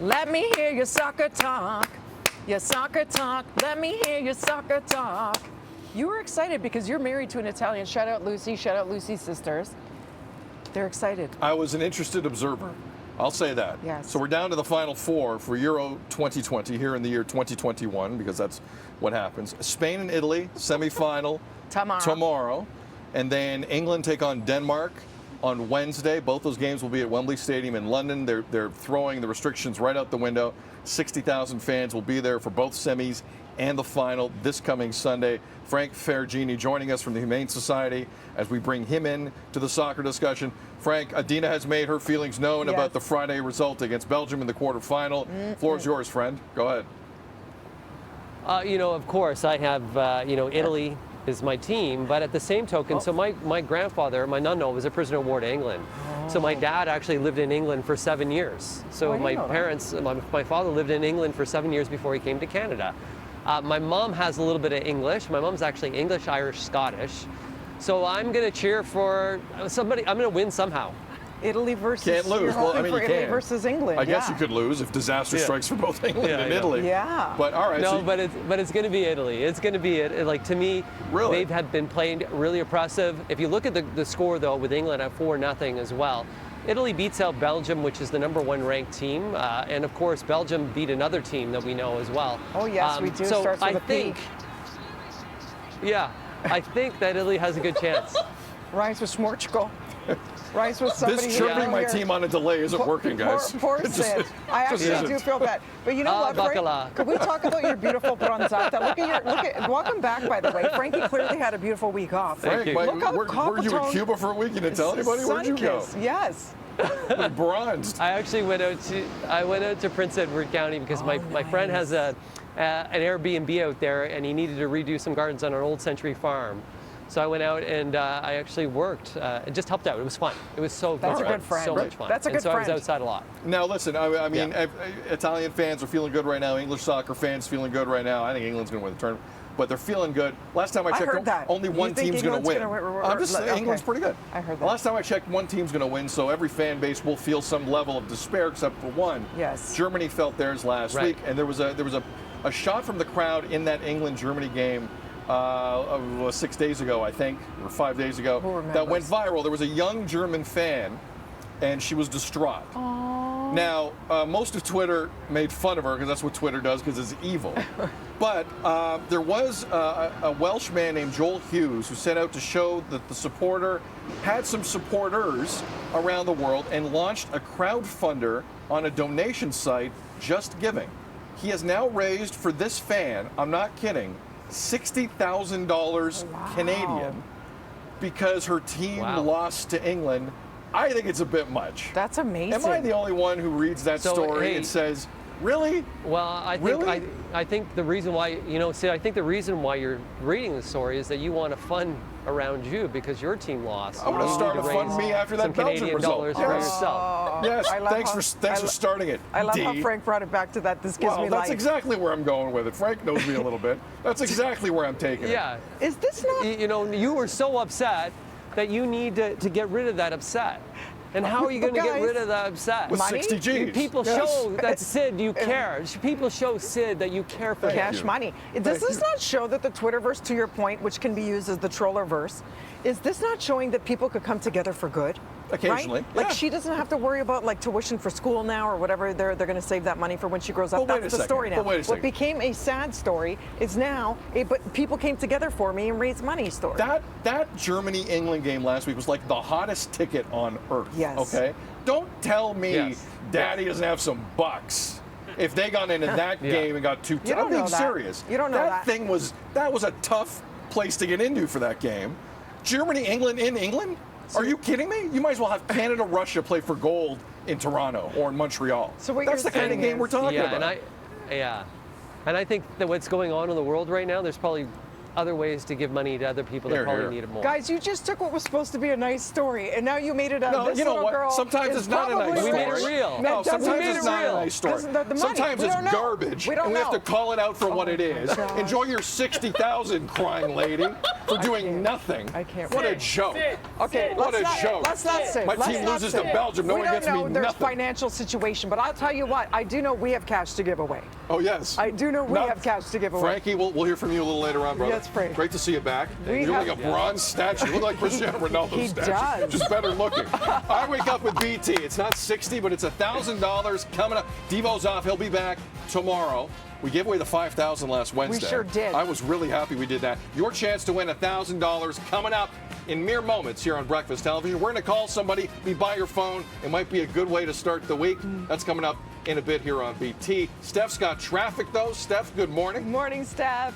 Let me hear your soccer talk. Your soccer talk. Let me hear your soccer talk. You were excited because you're married to an Italian. Shout out Lucy. Shout out Lucy's sisters. They're excited. I was an interested observer. I'll say that. Yes. So we're down to the Final Four for Euro 2020 here in the year 2021 because that's what happens. Spain and Italy, semifinal tomorrow. And then England take on Denmark on Wednesday. Both those games will be at Wembley Stadium in London. They're throwing the restrictions right out the window. 60,000 fans will be there for both semis and the final this coming Sunday. Frank Ferragini joining us from the Humane Society as we bring him in to the soccer discussion. Frank, Dina has made her feelings known about the Friday result against Belgium in the quarterfinal. Floor is yours, friend. Go ahead. Of course, I have, Italy is my team, but at the same token, so my grandfather, my nonno, was a prisoner of war to England. So my dad actually lived in England for 7 years. So my parents, my father lived in England for 7 years before he came to Canada. My mom has a little bit of English. My mom's actually English, Irish, Scottish. So I'm going to cheer for somebody. I'm going to win somehow. Italy versus. Can't lose. Well, I mean, you Italy can. versus England. I guess you could lose if disaster strikes for both England and Italy. Yeah. But all right. No, but it's going to be Italy. It's going to be like, to me. Really? They have been playing really oppressive. If you look at the score though, with England at 4-0 as well. Italy beats out Belgium, which is the #1 ranked team, and of course Belgium beat another team that we know as well. Oh yes, we do. So Starts with I a think, I think that Italy has a good chance. Rhymes with Schmorchko. Rhymes with somebody. This chirping my team on a delay isn't working, guys. Poor Sid. I actually do feel bad. But you know what, Frank? Could we talk about your beautiful bronzata? Welcome back, by the way. Frankie clearly had a beautiful week off. Frank, were you in Cuba for a week? You didn't tell anybody? Where'd you go? Yes. Bronzed. I actually went out to Prince Edward County because my friend has an Airbnb out there, and he needed to redo some gardens on an old century farm. So I went out and I actually worked and just helped out. It was fun. It was so That's fun. a good friend. So much fun. That's a good friend. So I friend. was outside a lot. Now listen, I mean, Italian fans are feeling good right now. English soccer fans feeling good right now. I think England's going to win the tournament, but they're feeling good. Last time I checked, only one team's going to win. I'm just saying England's pretty good. I heard that. Last time I checked, one team's going to win, so every fan base will feel some level of despair except for one. Yes. Germany felt theirs last week, and there was a shot from the crowd in that England-Germany game 6 days ago, I think, or 5 days ago, that went viral. There was a young German fan, and she was distraught. Aww. Now, most of Twitter made fun of her because that's what Twitter does, because it's evil. But there was a Welsh man named Joel Hughes who set out to show that the supporter had some supporters around the world and launched a crowdfunder on a donation site, Just Giving. He has now raised for this fan, I'm not kidding, $60,000 Canadian because her team lost to England. I think it's a bit much. That's amazing. Am I the only one who reads that story and says, really? Well, I think the reason why, I think the reason why you're reading the story is that you want to fund around you because your team lost. I'm going to start a fund me after that Belgian Canadian result. dollars for yourself. Yes, thanks for starting it. I love how Frank brought it back to that. This gives me life. That's exactly where I'm going with it. Frank knows me a little bit. That's exactly where I'm taking it. Yeah. Is this not? You were so upset that you need to get rid of that upset. And how are you going to get rid of that upset? With 60 G's. People show that Sid, you care. People show Sid that you care for cash money. Does this not show that the Twitterverse, to your point, which can be used as the trollerverse, is this not showing that people could come together for good? Occasionally. Right? Like she doesn't have to worry about like tuition for school now or whatever. They're going to save that money for when she grows up. That's the story now. What became a sad story is now but people came together for me and raised money story. That Germany-England game last week was like the hottest ticket on earth. Yes. Okay? Don't tell me Daddy doesn't have some bucks if they got into that game and got two. I'm being serious. You don't know that. That was a tough place to get into for that game. Germany-England in England? Are you kidding me? You might as well have Canada-Russia play for gold in Toronto or in Montreal. So that's the kind of game we're talking about. And I think that what's going on in the world right now, there's probably other ways to give money to other people that Here, probably here. need it more. Guys, you just took what was supposed to be a nice story, and now you made it a No, this you know little what? girl Sometimes is it's not a nice probably We made it story. real. That No, doesn't sometimes mean it's it's not real. a nice story. 'Cause the money, Sometimes we it's don't know. garbage, We don't and we have know. to call it out for what it is. gosh. Enjoy your 60,000, crying lady, for doing can't. nothing. I can't What a wait. joke. Okay, What let's a not, joke. let's not say. My let's team not loses say. to Belgium. No we one don't gets know me there's nothing. financial situation, but I'll tell you what. I do know we have cash to give away. Oh, yes. I do know we Not- have cash to give away. Frankie, we'll hear from you a little later on, brother. Yes, Frank. Great to see you back. We You're have- like a bronze statue. You look like Cristiano Ronaldo's He statue. does. Just better looking. I wake up with BT. It's not 60, but it's $1,000 coming up. Devo's off. He'll be back tomorrow. We gave away the 5,000 last Wednesday. sure did. I was really happy we did that. Your chance to win $1,000 coming up in mere moments here on Breakfast Television. We're going to call somebody, be by your phone. It might be a good way to start the week. That's coming up in a bit here on BT. Steph's got traffic, though. Steph, good morning. Morning, Steph.